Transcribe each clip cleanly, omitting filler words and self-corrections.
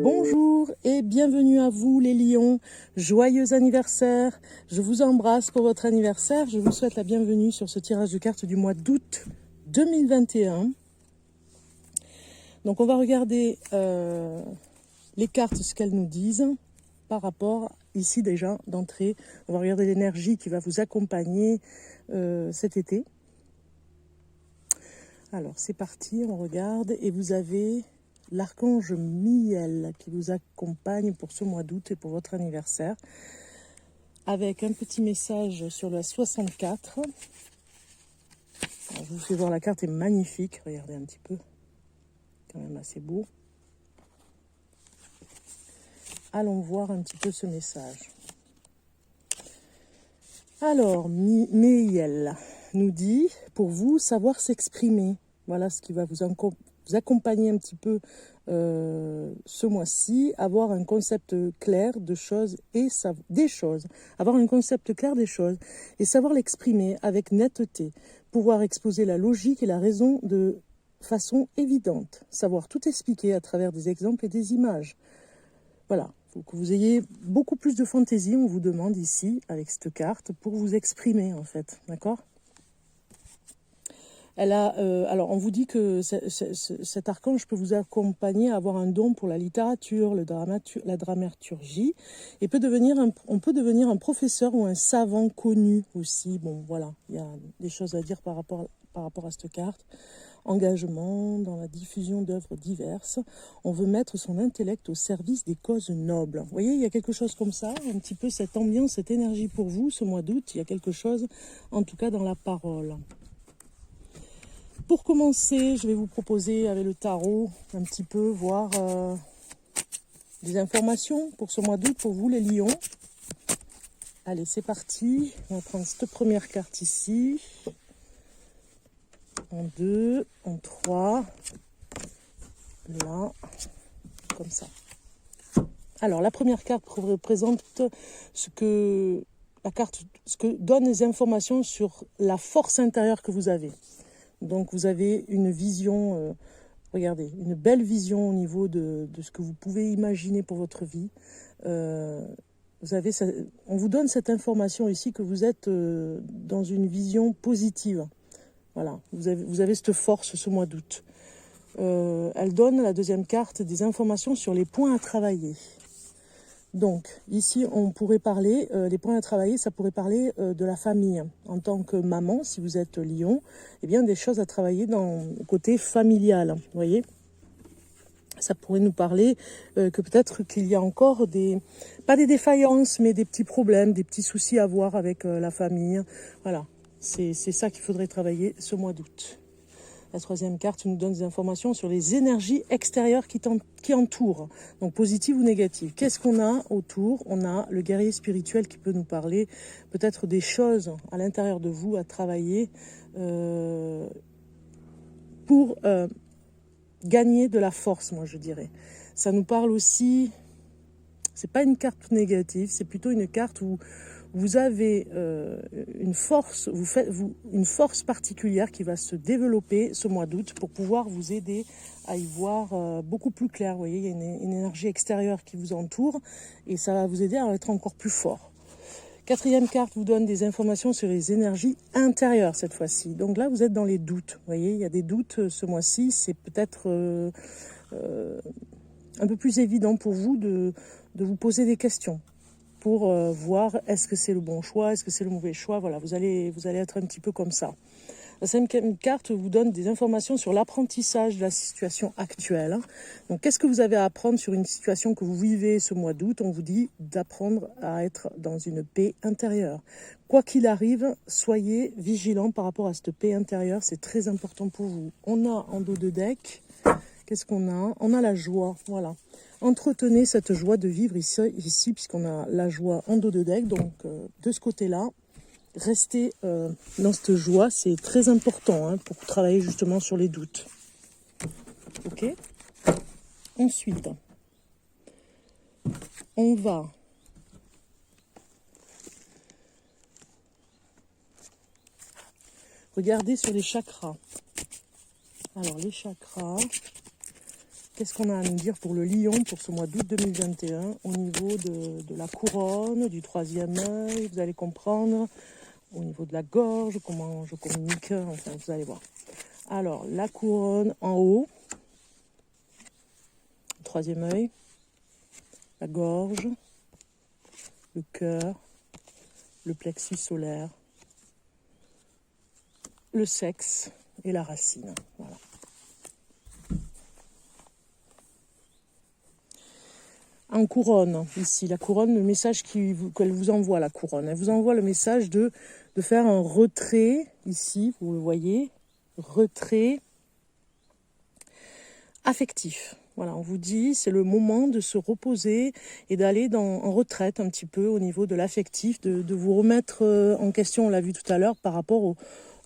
Bonjour et bienvenue à vous les lions, joyeux anniversaire, je vous embrasse pour votre anniversaire, je vous souhaite la bienvenue sur ce tirage de cartes du mois d'août 2021. Donc on va regarder les cartes, ce qu'elles nous disent par rapport ici déjà d'entrée, on va regarder l'énergie qui va vous accompagner cet été. Alors c'est parti, on regarde et vous avez l'archange Miel qui vous accompagne pour ce mois d'août et pour votre anniversaire avec un petit message sur la 64. Alors, je vous fais voir, la carte est magnifique, regardez un petit peu, quand même assez beau. Allons voir un petit peu ce message. Alors, Miel nous dit, pour vous, savoir s'exprimer. Voilà ce qui va vous accompagner un petit peu ce mois-ci, avoir un concept clair de choses et des choses, avoir un concept clair des choses et savoir l'exprimer avec netteté, pouvoir exposer la logique et la raison de façon évidente, savoir tout expliquer à travers des exemples et des images. Voilà, il faut que vous ayez beaucoup plus de fantaisie, on vous demande ici, avec cette carte, pour vous exprimer en fait, d'accord ? Alors, on vous dit que cet archange peut vous accompagner à avoir un don pour la littérature, la dramaturgie, et on peut devenir un professeur ou un savant connu aussi. Bon, voilà, il y a des choses à dire par rapport à cette carte. Engagement dans la diffusion d'œuvres diverses. On veut mettre son intellect au service des causes nobles. Vous voyez, il y a quelque chose comme ça, un petit peu cette ambiance, cette énergie pour vous, ce mois d'août. Il y a quelque chose, en tout cas, dans la parole. Pour commencer, je vais vous proposer avec le tarot un petit peu voir des informations pour ce mois d'août pour vous les lions. Allez, c'est parti. On va prendre cette première carte ici. En 2, en 3. Là, comme ça. Alors, la première carte représente ce que donne les informations sur la force intérieure que vous avez. Donc vous avez une vision, regardez, une belle vision au niveau de ce que vous pouvez imaginer pour votre vie. On vous donne cette information ici que vous êtes dans une vision positive. Voilà, vous avez cette force ce mois d'août. Elle donne, la deuxième carte, des informations sur les points à travailler. Donc, ici, on pourrait parler, les points à travailler, ça pourrait parler de la famille. En tant que maman, si vous êtes lion, eh bien, des choses à travailler dans le côté familial, vous voyez. Ça pourrait nous parler que peut-être qu'il y a encore pas des défaillances, mais des petits problèmes, des petits soucis à voir avec la famille. Voilà, c'est ça qu'il faudrait travailler ce mois d'août. La troisième carte nous donne des informations sur les énergies extérieures qui entourent, donc positives ou négatives. Qu'est-ce qu'on a autour ? On a le guerrier spirituel qui peut nous parler peut-être des choses à l'intérieur de vous à travailler pour gagner de la force, moi je dirais. Ça nous parle aussi, c'est pas une carte négative, c'est plutôt une carte où vous avez une force particulière qui va se développer ce mois d'août pour pouvoir vous aider à y voir beaucoup plus clair. Vous voyez, il y a une énergie extérieure qui vous entoure et ça va vous aider à être encore plus fort. Quatrième carte vous donne des informations sur les énergies intérieures cette fois-ci. Donc là, vous êtes dans les doutes. Vous voyez, il y a des doutes ce mois-ci. C'est peut-être un peu plus évident pour vous de vous poser des questions pour voir est-ce que c'est le bon choix, est-ce que c'est le mauvais choix. Voilà, vous allez être un petit peu comme ça. La cinquième carte vous donne des informations sur l'apprentissage de la situation actuelle. Donc, qu'est-ce que vous avez à apprendre sur une situation que vous vivez ce mois d'août ? On vous dit d'apprendre à être dans une paix intérieure. Quoi qu'il arrive, soyez vigilants par rapport à cette paix intérieure. C'est très important pour vous. On a en dos de deck, qu'est-ce qu'on a ? On a la joie, voilà. Entretenez cette joie de vivre ici puisqu'on a la joie en dos de deck. Donc, de ce côté-là, restez dans cette joie. C'est très important pour travailler justement sur les doutes. Ok ? Ensuite, on va regarder sur les chakras. Alors, les chakras... Qu'est-ce qu'on a à nous dire pour le lion pour ce mois d'août 2021 au niveau de la couronne, du troisième œil, vous allez comprendre, au niveau de la gorge, comment je communique, enfin vous allez voir. Alors, la couronne en haut, troisième œil, la gorge, le cœur, le plexus solaire, le sexe et la racine. Voilà. En couronne, ici, la couronne, le message qu'elle vous envoie, la couronne, elle vous envoie le message de faire un retrait, ici, vous le voyez, retrait affectif. Voilà, on vous dit, c'est le moment de se reposer et d'aller en retraite un petit peu au niveau de l'affectif, de vous remettre en question, on l'a vu tout à l'heure, par rapport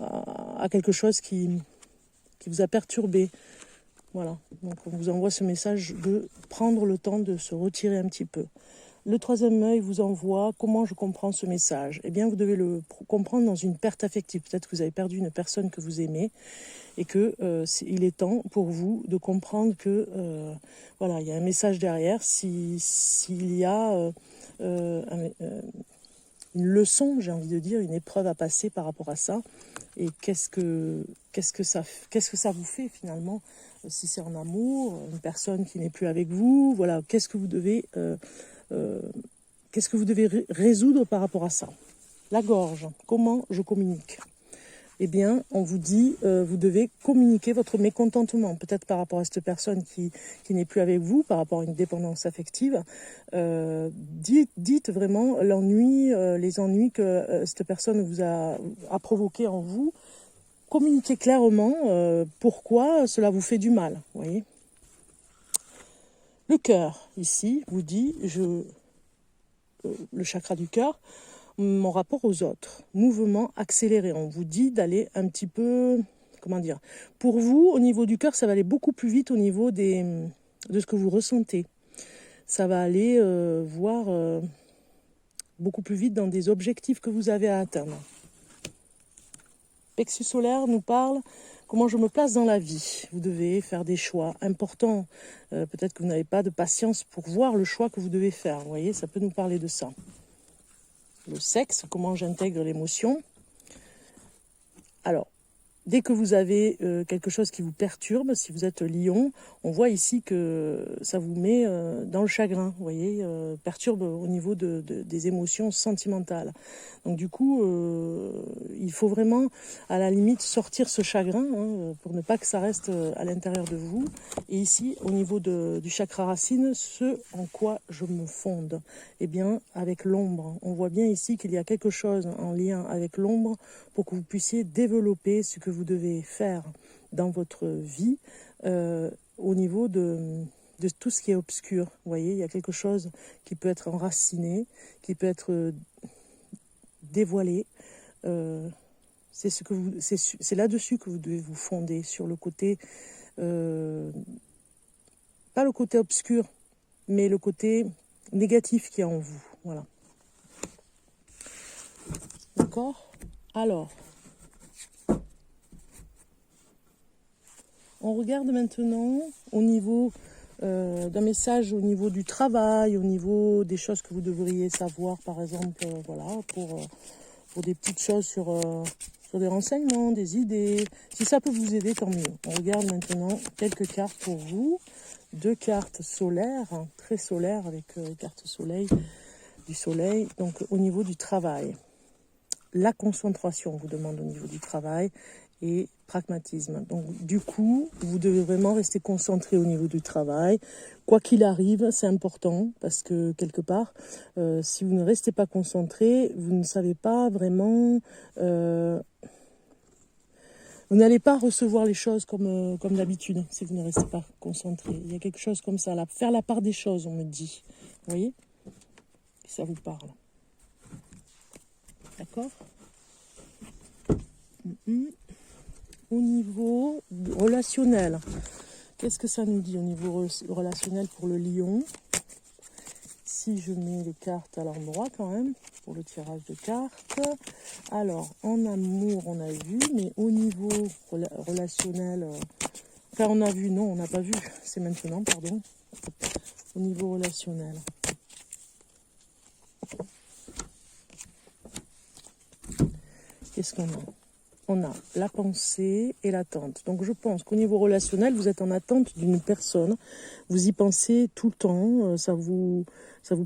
à quelque chose qui vous a perturbé. Voilà, donc on vous envoie ce message de prendre le temps de se retirer un petit peu. Le troisième œil vous envoie comment je comprends ce message. Eh bien, vous devez le comprendre dans une perte affective. Peut-être que vous avez perdu une personne que vous aimez et que il est temps pour vous de comprendre que voilà, il y a un message derrière. S'il y a une leçon, j'ai envie de dire, une épreuve à passer par rapport à ça. Et qu'est-ce que ça vous fait finalement si c'est en amour, une personne qui n'est plus avec vous, voilà, qu'est-ce que vous devez résoudre par rapport à ça. La gorge, comment je communique? Eh bien, on vous dit, vous devez communiquer votre mécontentement, peut-être par rapport à cette personne qui n'est plus avec vous, par rapport à une dépendance affective. Dites vraiment l'ennui, les ennuis que cette personne vous a provoqué en vous. Communiquez clairement pourquoi cela vous fait du mal, vous voyez. Le cœur, ici, vous dit, le chakra du cœur, mon rapport aux autres, mouvement accéléré. On vous dit d'aller un petit peu, comment dire, pour vous, au niveau du cœur, ça va aller beaucoup plus vite au niveau de ce que vous ressentez. Ça va aller voir beaucoup plus vite dans des objectifs que vous avez à atteindre. Plexus solaire nous parle comment je me place dans la vie. Vous devez faire des choix importants. Peut-être que vous n'avez pas de patience pour voir le choix que vous devez faire. Vous voyez, ça peut nous parler de ça. Le sexe, comment j'intègre l'émotion. Alors, dès que vous avez quelque chose qui vous perturbe, si vous êtes lion, on voit ici que ça vous met dans le chagrin, vous voyez, perturbe au niveau des émotions sentimentales. Donc du coup, il faut vraiment, à la limite, sortir ce chagrin pour ne pas que ça reste à l'intérieur de vous. Et ici, au niveau du chakra racine, ce en quoi je me fonde, eh bien, avec l'ombre. On voit bien ici qu'il y a quelque chose en lien avec l'ombre pour que vous puissiez développer ce que vous devez faire dans votre vie au niveau de tout ce qui est obscur. Vous voyez, il y a quelque chose qui peut être enraciné, qui peut être dévoilé. C'est là-dessus que vous devez vous fonder, sur le côté, pas le côté obscur, mais le côté négatif qui est en vous. Voilà. D'accord ? Alors, on regarde maintenant au niveau d'un message, au niveau du travail, au niveau des choses que vous devriez savoir, par exemple, voilà, pour des petites choses sur des renseignements, des idées. Si ça peut vous aider, tant mieux. On regarde maintenant quelques cartes pour vous. 2 cartes solaires, très solaires, avec carte soleil, du soleil. Donc au niveau du travail, la concentration, on vous demande au niveau du travail, et pragmatisme. Donc du coup, vous devez vraiment rester concentré au niveau du travail. Quoi qu'il arrive, c'est important, parce que quelque part, si vous ne restez pas concentré, vous ne savez pas vraiment... vous n'allez pas recevoir les choses comme d'habitude, si vous ne restez pas concentré. Il y a quelque chose comme ça, là. Faire la part des choses, on me dit. Vous voyez ? Et ça vous parle. D'accord ? Au niveau relationnel, qu'est-ce que ça nous dit au niveau relationnel pour le lion? Si je mets les cartes à l'endroit quand même, pour le tirage de cartes. Alors, en amour, on a vu, mais au niveau relationnel, Enfin, on a vu, non, on n'a pas vu. C'est maintenant, pardon. Au niveau relationnel. Qu'est-ce qu'on a? On a la pensée et l'attente. Donc je pense qu'au niveau relationnel, vous êtes en attente d'une personne. Vous y pensez tout le temps. Ça vous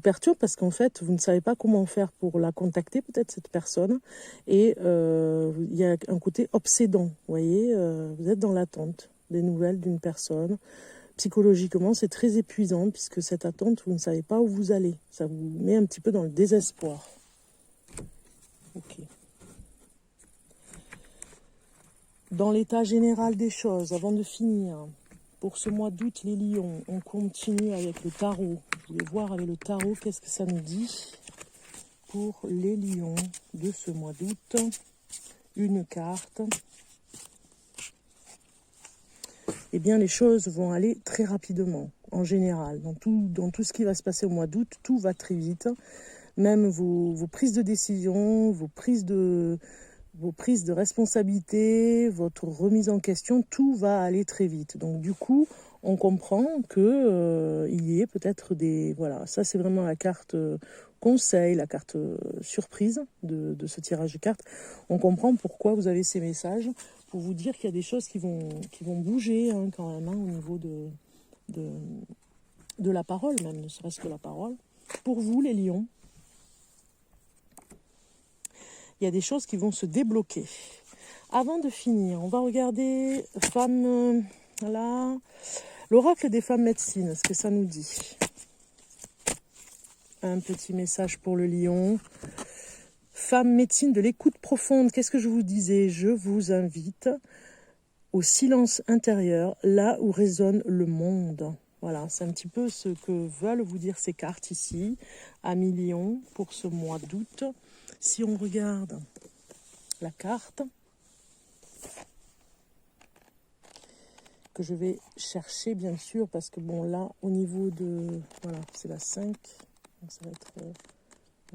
perturbe parce qu'en fait, vous ne savez pas comment faire pour la contacter, peut-être cette personne. Et il y a un côté obsédant. Vous voyez, vous êtes dans l'attente des nouvelles d'une personne. Psychologiquement, c'est très épuisant puisque cette attente, vous ne savez pas où vous allez. Ça vous met un petit peu dans le désespoir. Ok. Dans l'état général des choses, avant de finir, pour ce mois d'août, les lions, on continue avec le tarot. Je voulais voir avec le tarot qu'est-ce que ça nous dit pour les lions de ce mois d'août. Une carte. Eh bien, les choses vont aller très rapidement, en général. Dans tout ce qui va se passer au mois d'août, tout va très vite. Même vos prises de décision, vos prises de responsabilité, votre remise en question, tout va aller très vite. Donc du coup, on comprend que il y ait peut-être des... Voilà, ça c'est vraiment la carte conseil, la carte surprise de ce tirage de cartes. On comprend pourquoi vous avez ces messages, pour vous dire qu'il y a des choses qui vont bouger hein, quand même, hein, au niveau de la parole, même ne serait-ce que la parole. Pour vous, les lions, il y a des choses qui vont se débloquer. Avant de finir, on va regarder femmes, là, l'oracle des femmes médecines, ce que ça nous dit. Un petit message pour le lion. Femme médecine de l'écoute profonde, qu'est-ce que je vous disais? Je vous invite au silence intérieur, là où résonne le monde. Voilà, c'est un petit peu ce que veulent vous dire ces cartes ici, amis lions, pour ce mois d'août. Si on regarde la carte, que je vais chercher bien sûr, parce que bon là, au niveau de... Voilà, c'est la 5, donc ça va être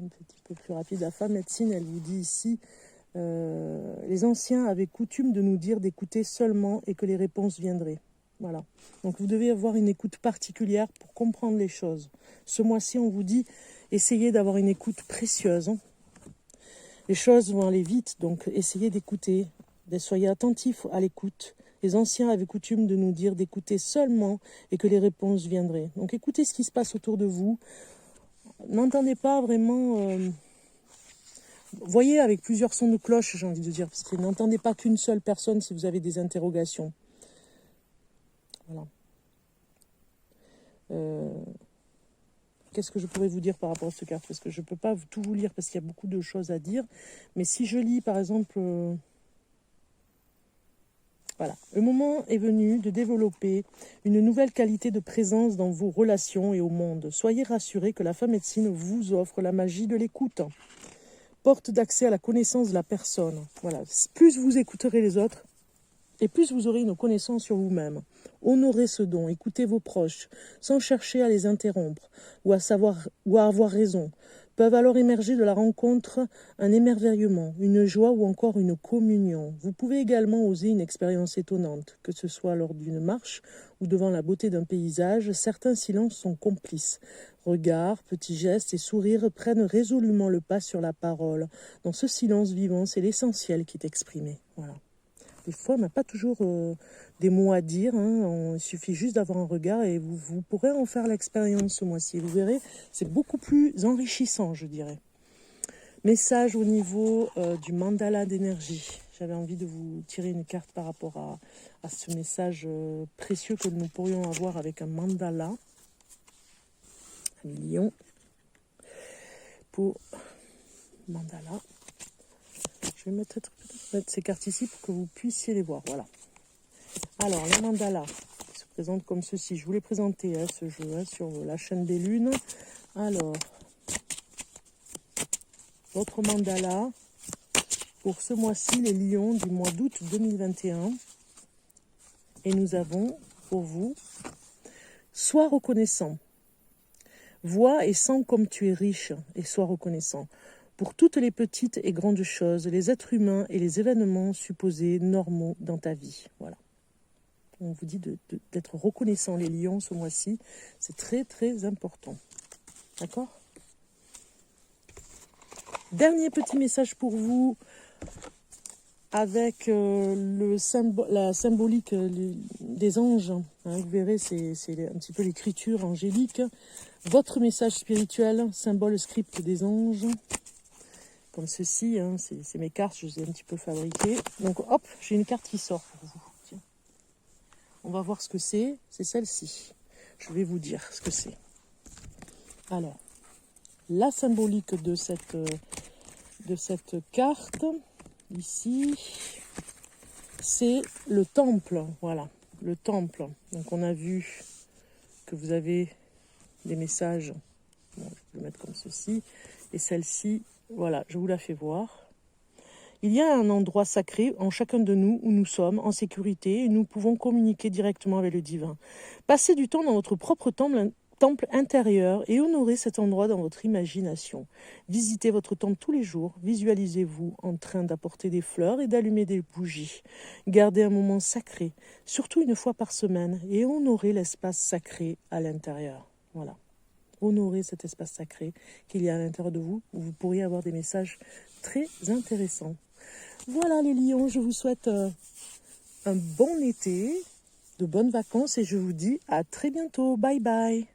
un petit peu plus rapide. La femme médecine, elle vous dit ici, les anciens avaient coutume de nous dire d'écouter seulement et que les réponses viendraient. Voilà, donc vous devez avoir une écoute particulière pour comprendre les choses. Ce mois-ci, on vous dit, essayez d'avoir une écoute précieuse, hein. Les choses vont aller vite, donc essayez d'écouter, soyez attentifs à l'écoute. Les anciens avaient coutume de nous dire d'écouter seulement et que les réponses viendraient. Donc écoutez ce qui se passe autour de vous. N'entendez pas vraiment... voyez avec plusieurs sons de cloche, j'ai envie de dire, parce que n'entendez pas qu'une seule personne si vous avez des interrogations. Voilà. Qu'est-ce que je pourrais vous dire par rapport à cette carte? Parce que je ne peux pas tout vous lire parce qu'il y a beaucoup de choses à dire. Mais si je lis, par exemple... voilà. Le moment est venu de développer une nouvelle qualité de présence dans vos relations et au monde. Soyez rassurés que la femme médecine vous offre la magie de l'écoute. Porte d'accès à la connaissance de la personne. Voilà. Plus vous écouterez les autres, et plus vous aurez une connaissance sur vous-même. Honorez ce don, écoutez vos proches, sans chercher à les interrompre ou à avoir raison. Peuvent alors émerger de la rencontre un émerveillement, une joie ou encore une communion. Vous pouvez également oser une expérience étonnante, que ce soit lors d'une marche ou devant la beauté d'un paysage. Certains silences sont complices. Regards, petits gestes et sourires prennent résolument le pas sur la parole. Dans ce silence vivant, c'est l'essentiel qui est exprimé. Voilà. Des fois, on n'a pas toujours des mots à dire. Hein. Il suffit juste d'avoir un regard et vous pourrez en faire l'expérience ce mois-ci. Vous verrez, c'est beaucoup plus enrichissant, je dirais. Message au niveau du mandala d'énergie. J'avais envie de vous tirer une carte par rapport à ce message précieux que nous pourrions avoir avec un mandala. Un million. Pour mandala. Je vais mettre ces cartes ici pour que vous puissiez les voir. Voilà. Alors, le mandala se présente comme ceci. Je vous l'ai présenté, ce jeu, sur la chaîne des lunes. Alors, votre mandala pour ce mois-ci, les lions du mois d'août 2021. Et nous avons pour vous, sois reconnaissant. Vois et sens comme tu es riche et sois reconnaissant. Pour toutes les petites et grandes choses, les êtres humains et les événements supposés normaux dans ta vie. Voilà. On vous dit d'être reconnaissant, les lions, ce mois-ci. C'est très, très important. D'accord? Dernier petit message pour vous, avec la symbolique des anges. Hein, vous verrez, c'est un petit peu l'écriture angélique. Votre message spirituel, symbole script des anges. Comme ceci, hein, c'est mes cartes, je les ai un petit peu fabriquées. Donc hop, j'ai une carte qui sort pour vous. Tiens. On va voir ce que c'est celle-ci. Je vais vous dire ce que c'est. Alors, la symbolique de cette carte, ici, c'est le temple. Voilà, le temple. Donc on a vu que vous avez des messages. Bon, je peux le mettre comme ceci. Et celle-ci, voilà, je vous la fais voir. Il y a un endroit sacré en chacun de nous où nous sommes en sécurité et nous pouvons communiquer directement avec le divin. Passez du temps dans votre propre temple intérieur et honorez cet endroit dans votre imagination. Visitez votre temple tous les jours, visualisez-vous en train d'apporter des fleurs et d'allumer des bougies. Gardez un moment sacré, surtout une fois par semaine, et honorez l'espace sacré à l'intérieur. Voilà. Honorez cet espace sacré qu'il y a à l'intérieur de vous, où vous pourriez avoir des messages très intéressants. Voilà les lions, je vous souhaite un bon été, de bonnes vacances et je vous dis à très bientôt. Bye bye.